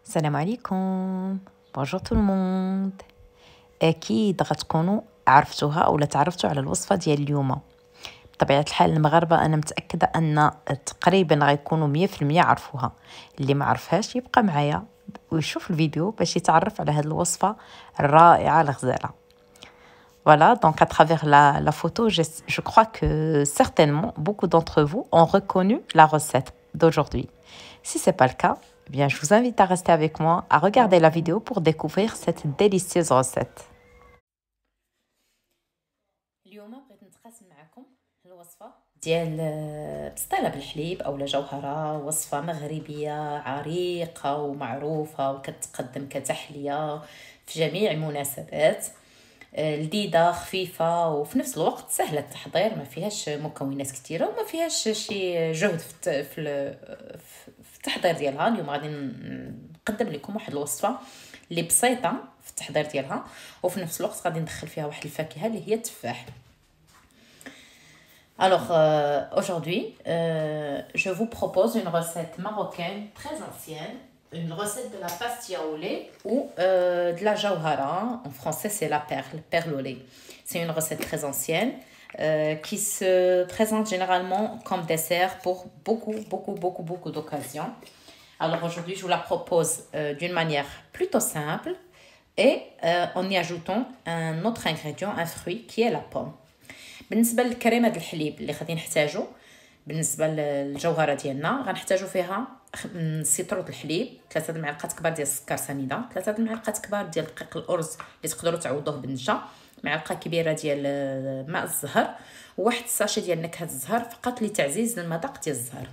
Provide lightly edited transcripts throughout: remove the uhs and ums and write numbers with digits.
السلام عليكم. بونجور تو الموند. اكيد غتكونوا عرفتوها اولا تعرفتوا على الوصفه ديال اليوم. بطبيعه الحال المغاربه انا متاكده ان تقريبا غيكونوا 100% عرفوها. اللي ما عرفهاش يبقى معايا ويشوف الفيديو باش يتعرف على هذه الوصفه الرائعه الغزاله. Voilà, donc à travers la photo, je crois que certainement beaucoup d'entre vous ont reconnu la recette d'aujourd'hui. Si ce n'est pas le cas, eh bien, je vous invite à rester avec moi, à regarder la vidéo pour découvrir cette délicieuse recette. اليوم بغيت نتقاسم معكم الوصفة ديال بسطيلة بالحليب أو جوهرة، وصفة مغربية عريقة ومعروفة وكتقدم كتحلية في جميع المناسبات. لذيذه خفيفه وفي نفس الوقت سهله التحضير، ما فيهاش مكونات كثيره وما فيهاش شي جهد في التحضير ديالها. اليوم غادي نقدم لكم واحد الوصفه اللي بسيطه في التحضير ديالها وفي نفس الوقت غادي ندخل فيها واحد الفاكهه اللي هي التفاح. Alors aujourd'hui je vous propose une recette marocaine très ancienne, une recette de la pastilla au lait ou de la jawhara. En français, c'est la perle au lait. C'est une recette très ancienne qui se présente généralement comme dessert pour beaucoup d'occasions. Alors aujourd'hui, je vous la propose d'une manière plutôt simple et en y ajoutant un autre ingrédient, un fruit qui est la pomme. بالنسبة للكريمة د الحليب اللي غادي نحتاجو بالنسبة للجوهرة ديالنا، غنحتاجو فيها سيترو الحليب، 3 المعالق كبار ديال السكر سنيده، 3 المعالق كبار ديال دقيق الارز اللي تقدروا تعوضوه بالنشا، معلقه كبيره ديال ماء الزهر، وواحد الساشي ديال نكهه الزهر فقط لتعزيز المذاق ديال الزهر.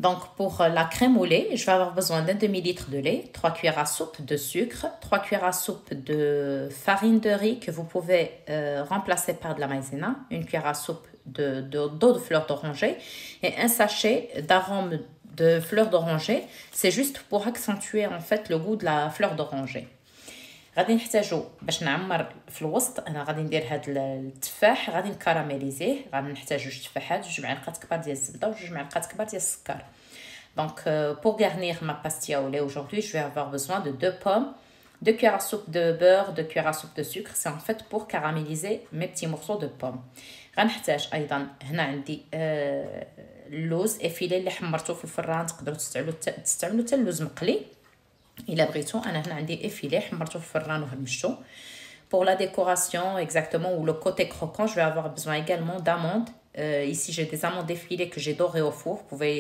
Donc pour la crème au lait, je vais avoir besoin d'un demi-litre de lait, 3 cuillères à soupe de sucre, 3 cuillères à soupe de farine de riz que vous pouvez remplacer par de la maïzena, une cuillère à soupe d'eau de fleur d'oranger et un sachet d'arôme de fleur d'oranger. C'est juste pour accentuer en fait le goût de la fleur d'oranger. غادي نحتاجو باش نعمر في الوسط. انا غادي ندير هاد التفاح، غادي نكراميليزيه. غادي نحتاجو 2 تفاحات، 2 معالق كبار ديال الزبده و2 معالق كبار ديال السكر. Donc pour garnir ma pastilla au lait aujourd'hui, je vais avoir besoin de 2 pommes, 2 cuillères à soupe de beurre, 2 cuillères à soupe de sucre. C'est en fait pour caraméliser mes petits morceaux de pommes. غنحتاج ايضا هنا عندي اللوز افيلي اللي حمرته في الفران، تقدروا تستعملوا حتى اللوز مقلي الا بغيتو. انا هنا عندي افيلي حمرته في الفران وهرمشته. Pour la décoration exactement ou le côté croquant, je vais avoir besoin également d'amandes. Ici j'ai des amandes effilées que j'ai dorées au four. Vous pouvez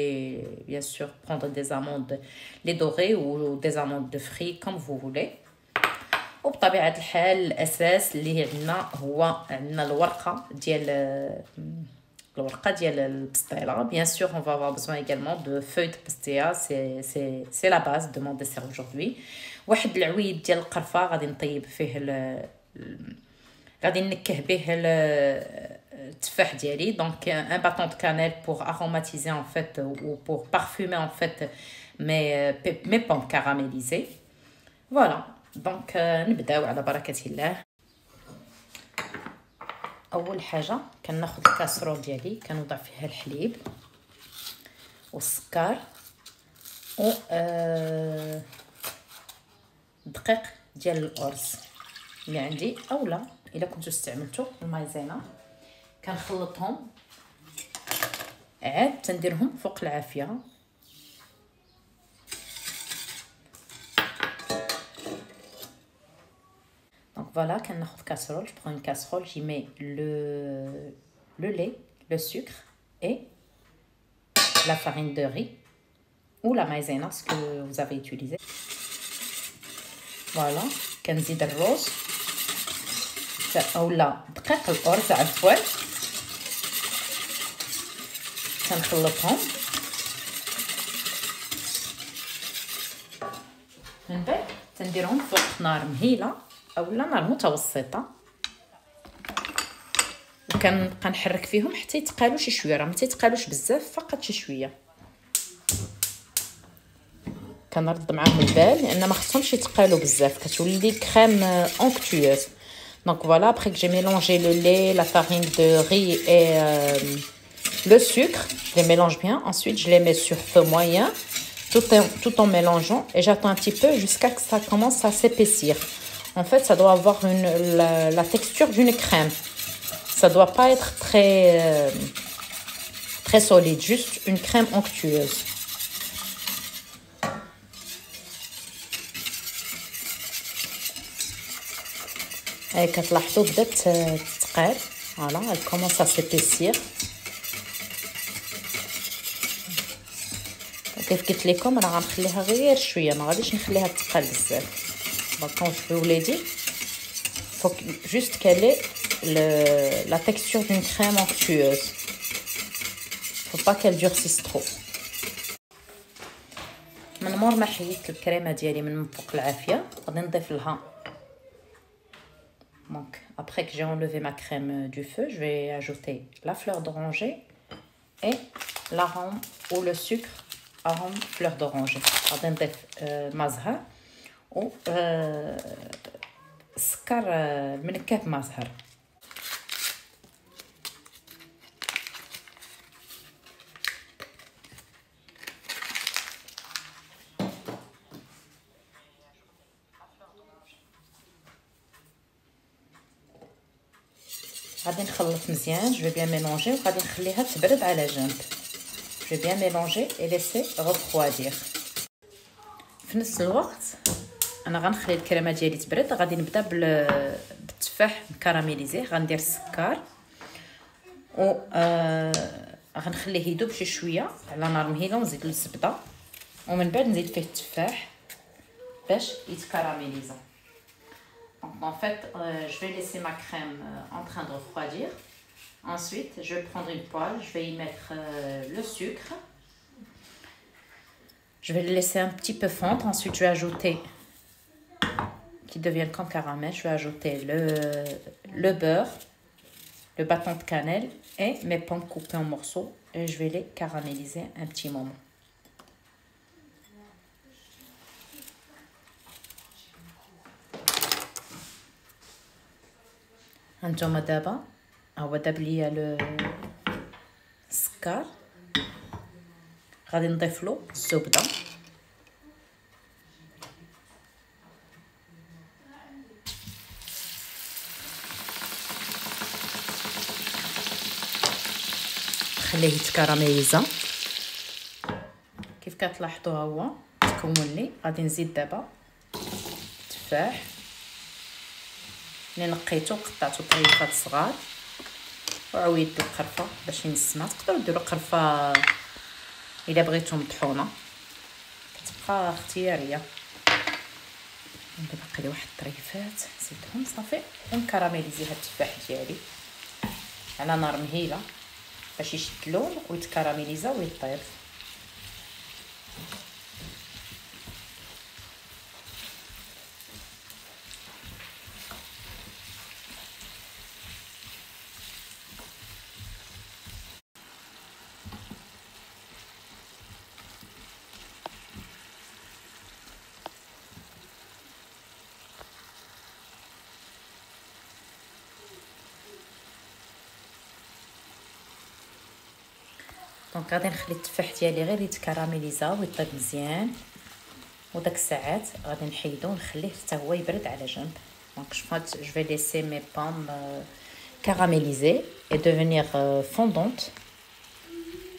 bien sûr prendre des amandes les dorées ou des amandes de frits comme vous voulez. وبطبيعه الحال الاساس اللي عندنا هو عندنا الورقه ديال البسطيله. Bien sûr, on va avoir besoin également de feuilles de pastilla, c'est la base de mon dessert aujourd'hui. واحد العويد ديال القرفه غادي نطيب فيه غادي نكه به التفاح ديالي. Donc un bâton de cannelle pour aromatiser en fait ou pour parfumer en fait mes pommes caramélisées. Voilà. Donc نبداو على بركه الله. اول حاجه كناخذ الكاسرول ديالي، كنوضع فيها الحليب والسكر و دقيق ديال الارز اللي عندي، اولا الا كنتو استعملتو المايزينا. كنخلطهم عاد تنديرهم فوق العافيه. Donc voilà, كناخذ casserole, je prends une casserole, j'y mets le lait, le sucre et la farine de riz ou la maïzena, ce que vous avez utilisé. Voilà, كنزيد الرز اولا دقيق الارز عفوا، كنخلطهم. من بعد تنديرهم فوق نار مهيله اولا نار متوسطه، وكنبقى نحرك فيهم حتى يتقالوا شي شويه. راه ما تيتقالوش بزاف، فقط شي شويه. كنرد معاهم البال لان ما خصهمش يتقالوا بزاف، كتولي كريم اونكتويوز. Donc voilà, après que j'ai mélangé le lait, la farine de riz et le sucre, je les mélange bien. Ensuite, je les mets sur feu moyen. tout en mélangeant et j'attends un petit peu jusqu'à ce que ça commence à s'épaissir. En fait, ça doit avoir la texture d'une crème. Ça ne doit pas être très solide, juste une crème onctueuse. Et كتلاحظوا بدات تتقاد. Voilà, elle commence à s'épaissir. كيف قلت لكم انا غنخليها غير شويه، ما غاديش نخليها تقال بزاف. Donc quand je vous l'ai dit, faut juste qu'elle ait la texture d'une crème onctueuse. Faut pas qu'elle durcisse trop. من مور ما حيدت الكريمه ديالي من فوق العافيه غادي نضيف لها. Donc après que j'ai enlevé ma crème du feu, je vais ajouter la fleur d'oranger et l'arôme ou le sucre arôme fleur d'oranger. غادي نضيف ماء زهر و السكر المنكه ماء زهر. غادي نخلط مزيان. Je vais bien mélanger وغادي نخليها تبرد على جنب. Je vais bien mélanger et laisser refroidir. في نفس الوقت انا غنخلي الكريمه ديالي تبرد. غادي نبدا بالتفاح مكراميليزي. غندير السكر و غنخليه يذوب شي شويه على نار مهيله ونزيد له الزبده ومن بعد نزيد فيه التفاح باش يتكراميليزا. Donc en fait, je vais laisser ma crème en train de refroidir. Ensuite, je vais prendre une poêle, je vais y mettre le sucre. Je vais le laisser un petit peu fondre. Ensuite, je vais ajouter, qui devienne comme caramel, je vais ajouter le beurre, le bâton de cannelle et mes pommes coupées en morceaux. Et je vais les caraméliser un petit moment. هانتوما دابا هو داب ليا السكر. غادي نضيف له الزبده خليه يتكراميليزا. كيف كتلاحظوا هو تكون لي. غادي نزيد دابا التفاح اللي نقيته وقطعته طريفات صغار وعويد القرفه باش ينسمها. تقدروا ديروا قرفه الا بغيتو مطحونه، كتبقى اختياريه. باقي لي واحد الطريفات نزيدهم صافي ونكراميليزي هاد التفاح ديالي على نار مهيله باش يشد اللون ويتكراميليزا ويطيب. دونك غادي نخلي التفاح ديالي غير يتكراميليزا ويطيب مزيان وداك الساعات غادي نحيدو ونخليه حتى هو يبرد على جنب. دونك je vais laisser mes pommes caraméliser et devenir fondantes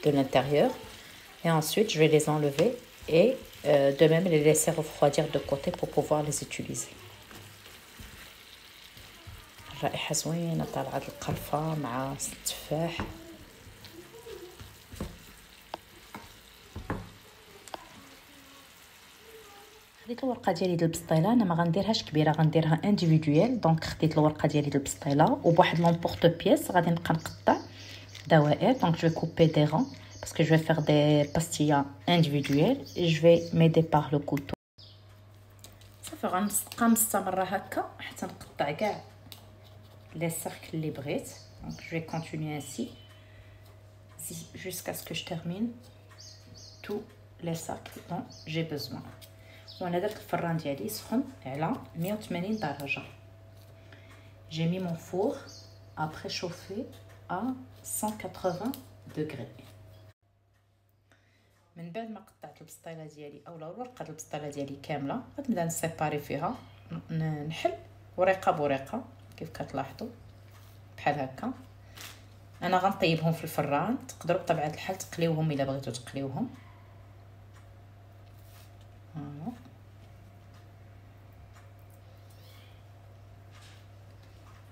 de l'intérieur et ensuite je vais les enlever et de même les laisser refroidir de côté pour pouvoir les utiliser. الرائحه زوينه طالعه القرفه مع التفاح. خديت الورقه ديالي ديال البسطيله. انا ما غنديرهاش كبيره، غنديرها انديفيدويل. دونك خديت الورقه ديالي ديال البسطيله وبواحد لونبورط بيس غادي نبقى نقطع دوائر. دونك جو كوبي دي رون parce que je vais faire des pastillas individuelles et je vais m'aider par le couteau. صافي غنبقى مستمره هكا حتى نقطع كاع لي سيركل اللي بغيت. دونك je vais continuer ainsi jusqu'à ce que je termine tous les cercles dont j'ai besoin. وانا درت الفران ديالي سخن على 180 درجه. J'ai mis mon four à préchauffer à 180 degrés. من بعد ما قطعت البسطيله ديالي اولا ورقه البسطيله ديالي كامله غنبدا نسيباري فيها، نحل ورقه بورقه كيف كتلاحظوا بحال هكا. انا غنطيبهم في الفران، تقدروا بطبيعه الحال تقليوهم الا بغيتوا تقليوهم.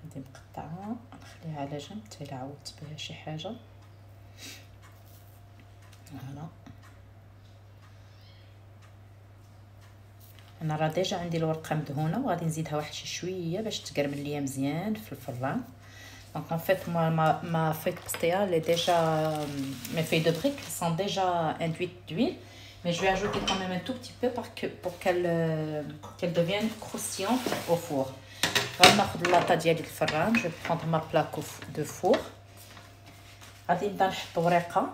هادي مقطعه نخليها على جنب حتى الا عوضت بها شي حاجه. هنا انا راه ديجا عندي الورقه مدهونه وغادي نزيدها واحد شي شويه باش تقرمل ليا مزيان في الفران. دونك ان فيت ما فيت بastilla les déjà mes feuilles de briques sont déjà induites d'huile, mais je vais ajouter quand même un tout petit peu pour qu'elles deviennent croustillantes au four. غناخذ اللاطه ديالي الفران، je vais prendre ma plaque de four. غادي نبدا نحط ورقه،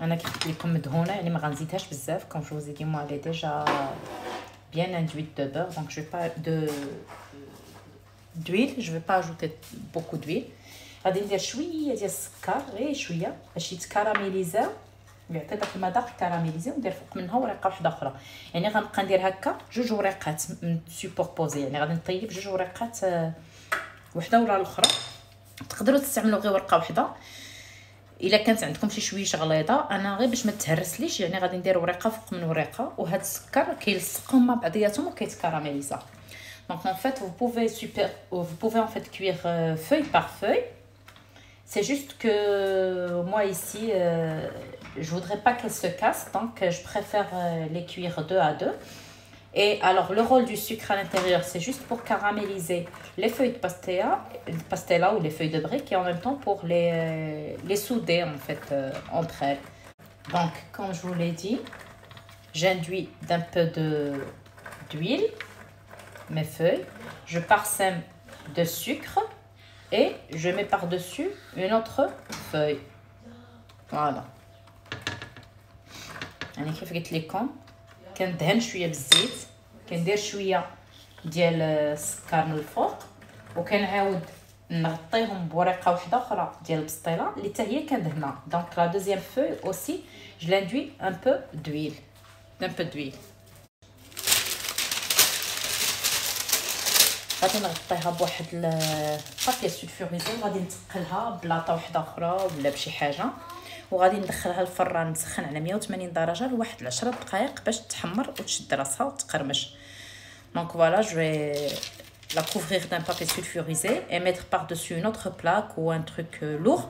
انا كي قلت لكم مدهونه يعني ما غنزيدهاش بزاف. comme je vous ai dit moi elle est déjà bien induite de beurre, donc je vais pas d'huile, je vais pas ajouter beaucoup d'huile. غادي ندير شويه ديال السكر غير شويه باش يتكراميليزاو، يعطي داك المذاق كراميليزي، وندير فوق منها ورقه واحده اخرى. يعني غنبقى ندير هكا جوج ورقات سوبوربوزي، يعني غادي نطيب جوج ورقات وحده ولا الاخرى. تقدروا تستعملوا غير ورقه واحده الا كانت عندكم شي شويه غليظه. انا غير باش ما تهرسليش يعني غادي ندير ورقه فوق من ورقه، وهذا السكر كيلصقهم مع بعضياتهم وكيتكراميليزا. Donc en fait vous pouvez en fait cuire feuille par feuille. C'est juste que moi ici je voudrais pas qu'elles se cassent, donc je préfère les cuire 2 à 2. Et alors le rôle du sucre à l'intérieur, c'est juste pour caraméliser les feuilles de pastella ou les feuilles de briques, et en même temps pour les souder en fait entre elles. Donc comme je vous l'ai dit, j'induis d'un peu d'huile mes feuilles, je parsème de sucre et je mets par-dessus une autre feuille. Voilà. يعني كيف قلت لكم كندهن شويه بالزيت، كندير شويه ديال السكر من الفوق، وكنعاود نغطيهم بورقه واحده اخرى ديال البسطيله اللي حتى هي كندهنها. دونك لا دوزيام فوي اوسي جو لاندوي ان بو دويل غادي نغطيها بواحد البابي سولفوريزي، وغادي نتقلها بلاطه واحده اخرى ولا بشي حاجه، وغادي ندخلها الفران نسخن على 180 درجه لواحد 10 دقائق باش تحمر وتشد راسها وتقرمش. دونك فوالا je vais la couvrir d'un papier sulfurisé et mettre par-dessus une autre plaque ou un truc lourd,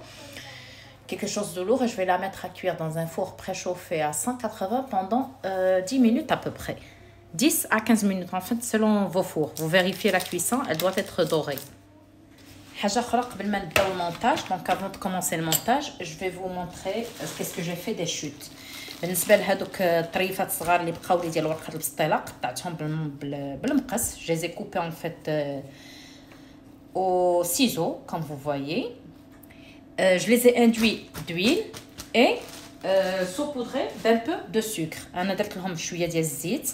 quelque chose de lourd, et je vais la mettre à cuire dans un four préchauffé à 180 pendant 10 minutes à peu près. 10 à 15 minutes en fait selon vos fours. Vous vérifiez la cuisson, elle doit être dorée. حاجه اخرى قبل ما نبداو المونتاج، donc avant de commencer le montage je vais vous montrer qu'est-ce que j'ai fait des chutes. بالنسبه لهذوك الطريفات الصغار اللي بقاو لي ديال ورقه البسطيله قطعتهم بالمقص. je les ai coupés en fait au ciseau comme vous voyez. Je les ai induits d'huile et saupoudrés d'un peu de sucre. انا درت لهم شويه ديال الزيت،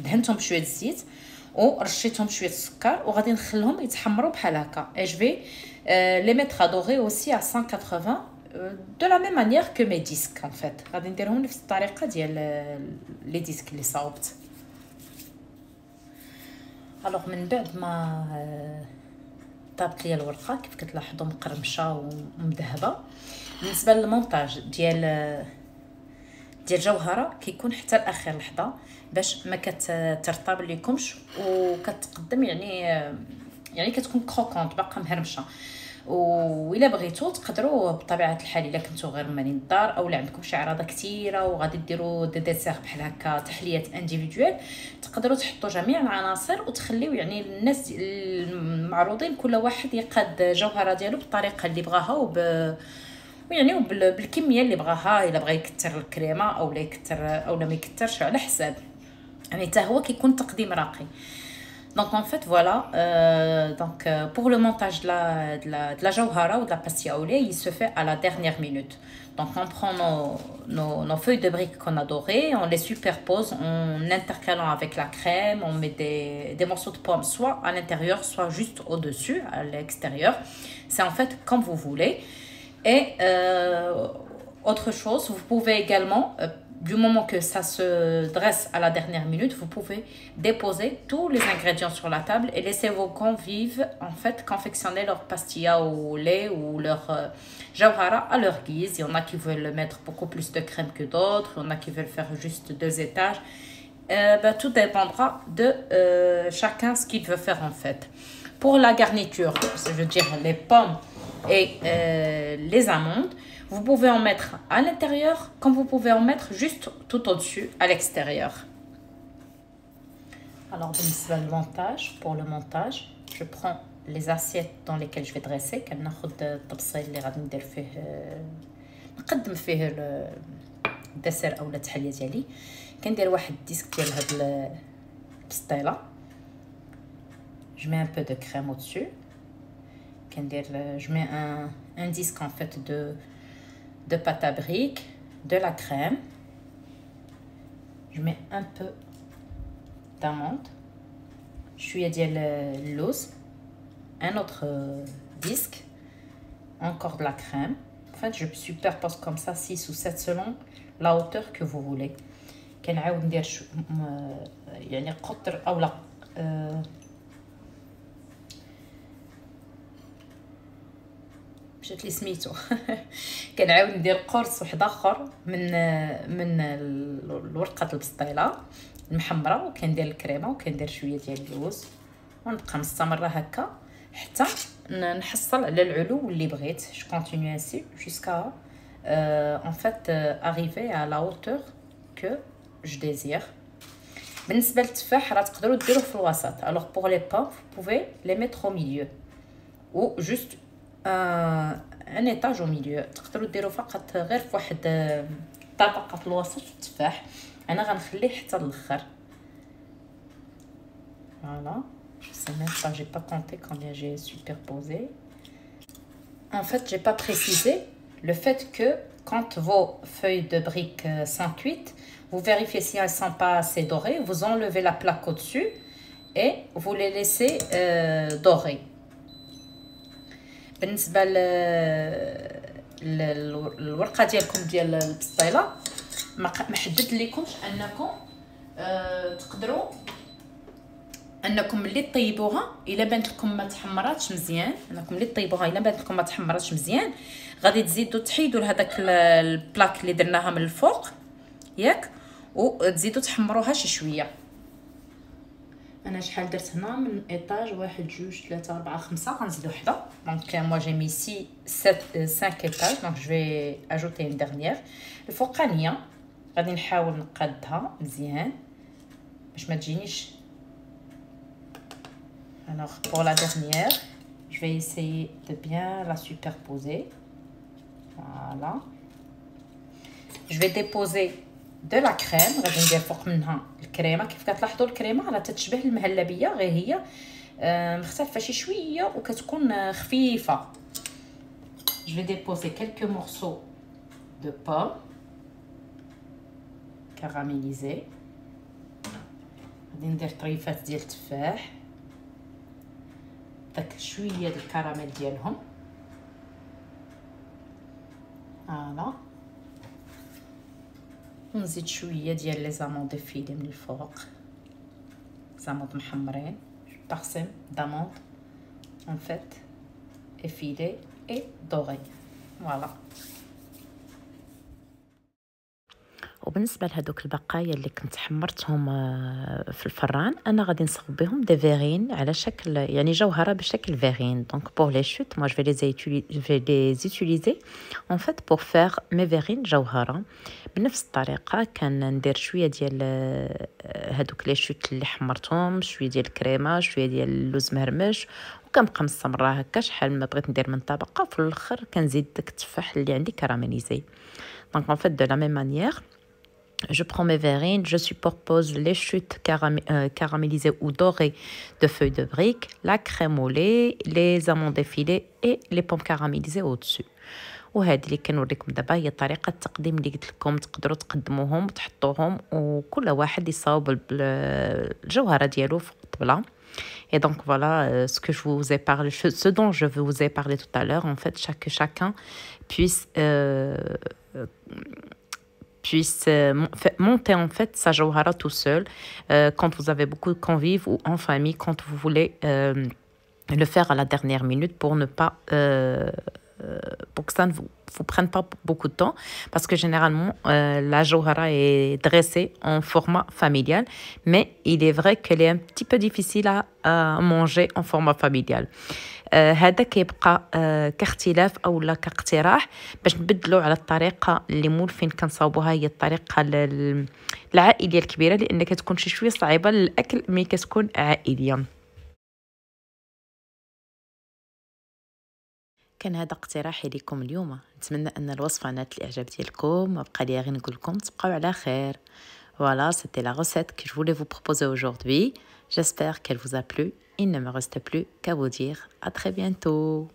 دهنتهم بشويه الزيت ورشيتهم شويه السكر، وغادي نخليهم يتحمروا بحال هكا. et je vais les mettre à dorer aussi à 180 de la même manière que mes disques en fait. غادي نديرهم نفس الطريقه ديال لي ديسك اللي صاوبت. الوغ من بعد ما طابت لي الورقه كيف كتلاحظوا مقرمشه ومذهبه. بالنسبه للمونتاج ديال جوهره كيكون حتى لاخر لحظه باش ما كترطب لكمش وكتقدم يعني كتكون كروكونط باقا مهرمشه. وإلا بغيتو تقدروا بطبيعه الحال الا كنتو غير مالين الدار او عندكم شي عراضه كثيره وغادي ديروا دي ديسير بحال هكا تحليات انديفيدوال، تقدروا تحطوا جميع العناصر وتخليو يعني الناس المعروضين كل واحد يقاد جوهره ديالو بالطريقه اللي بغاها يعني بالكميه اللي بغاها. الا بغا يكثر الكريمه او لا يكثر او لا ما يكثرش على حساب، يعني حتى هو كيكون تقديم راقي. Donc en fait voilà, pour le montage de la jawhara ou de la pastilla au lait, il se fait à la dernière minute. Donc on prend nos feuilles de briques qu'on a dorées, on les superpose en intercalant avec la crème, on met des morceaux de pommes soit à l'intérieur, soit juste au-dessus, à l'extérieur. C'est en fait comme vous voulez. Et autre chose, vous pouvez également du moment que ça se dresse à la dernière minute, vous pouvez déposer tous les ingrédients sur la table et laisser vos convives en fait confectionner leur pastilla au lait ou leur jawhara à leur guise. Il y en a qui veulent mettre beaucoup plus de crème que d'autres, il y en a qui veulent faire juste 2 étages. Tout dépendra de chacun ce qu'il veut faire en fait. Pour la garniture, je veux dire les pommes et les amandes, vous pouvez en mettre à l'intérieur comme vous pouvez en mettre juste tout au-dessus à l'extérieur. Alors, pour le montage, je prends les assiettes dans lesquelles je vais dresser. كناخذ الطبسيل اللي غادي ندير فيه نقدم فيه الدسر او التحليه ديالي. كندير واحد الديسك ديال هاد البسطيله. Je mets un peu de crème au-dessus. Je mets un disque en fait de pâte à brique, de la crème. Je mets un peu d'amande. شويه ديال اللوز. Un autre disque. Encore de la crème. En fait, je superpose comme ça 6 ou 7 selon la hauteur que vous voulez. كنعاود ندير يعني قطر او لا مشات لي سميتو كنعاود ندير قرص واحد اخر من الورقه البسطيله المحمره وكندير الكريمه وكندير شويه ديال اللوز ونبقى مستمره هكا حتى نحصل على العلو اللي بغيت. جو كونتينيو ainsi jusqu'à en fait arriver à la hauteur que je désire. بالنسبه للتفاح راه تقدروا ديروه في الوسط. alors pour les pommes vous pouvez les mettre au milieu ou juste un étage au milieu. تقدروا ديروا فقط غير في واحد طبقه في الوسط في التفاح. انا غنخليه حتى الاخر. voilà, je sais même pas, j'ai pas compté combien j'ai superposé. En fait, j'ai pas précisé le fait que quand vos feuilles de briques sont cuites, vous vérifiez si elles sont pas assez dorées, vous enlevez la plaque au-dessus et vous les laissez dorer. بالنسبه للورقه ديالكم ديال البسطيله ما حددت لكمش انكم تقدروا انكم ملي طيبوها الا بانت لكم ما تحمراتش مزيان، غادي تزيدوا تحيدوا لهداك البلاك اللي درناها من الفوق ياك وتزيدوا تحمروها شي شويه. انا شحال درت هنا من ايطاج 1 2 3 4 5 غنزيد وحده. دونك moi j'ai mis 5 étages donc je vais ajouter une dernière. الفوقانيه غادي نحاول نقادها مزيان باش ما تجينيش. alors pour la dernière je vais essayer de bien la superposer. voilà, je vais déposer de la crème. غادي ندير فوق منها الكريمه. كيف كتلاحظوا الكريمه راه تتشبه المهلبيه غير هي مختلفه شي شويه وكتكون خفيفه. je vais déposer quelques morceaux de pommes caramélisés. غادي ندير طريفات ديال التفاح داك شويه ديال الكراميل ديالهم. فوالا ونزيد شويه ديال لي زاموند ديفيلي من الفوق. زاموند محمرين بارسيم داموند en fait effilé et doré. voilà. وبالنسبه لهذوك البقايا اللي كنت حمرتهم في الفران انا غادي نصاوب بهم دي فيغين على شكل يعني جوهره بشكل فيغين. دونك pour les chutes moi je vais les utiliser en fait pour faire mes verrines جوهره. بنفس الطريقه كندير شويه ديال هذوك لي شوت اللي حمرتهم، شويه ديال الكريمه، شويه ديال اللوز مهرمش، وكنبقى مستمره هكا شحال ما بغيت ندير من طبقه وفي الاخر كنزيد داك التفاح اللي عندي كراميليزي. دونك en fait de la même manière je prends mes verrines, je superpose les chutes caramélisées ou dorées de feuilles de briques, la crème au lait, les amandes effilées et les pommes caramélisées au-dessus. وهذه اللي كنوريكم دابا هي طريقه التقديم اللي قلت لكم تقدروا تقدموهم وتحطوهم وكل واحد يصاوب الجوهره ديالو في الطبله. Et donc voilà ce que je vous ai parlé, ce dont je vous ai parlé tout à l'heure. En fait, chacun puisse puisse monter en fait sa jawhara tout seul quand vous avez beaucoup de convives ou en famille, quand vous voulez le faire à la dernière minute pour ne pas pour que ça ne vous prenne pas beaucoup de temps parce que généralement la jawhara est dressée en format familial, mais il est vrai qu'elle est un petit peu difficile à manger en format familial. هذا كيبقى كاختلاف او لا كاقتراح باش نبدلوا على الطريقه اللي مولفين كنصاوبوها، هي الطريقه العائليه الكبيره لان كتكون شي شويه صعيبه للاكل مي كتكون عائليه. كان هذا اقتراحي لكم اليوم، نتمنى ان الوصفه نالت الاعجاب ديالكم. بقى لي غير نقول لكم تبقاو على خير. Voilà, c'était la recette que je voulais vous proposer aujourd'hui. J'espère qu'elle vous a plu. Il ne me reste plus qu'à vous dire à très bientôt.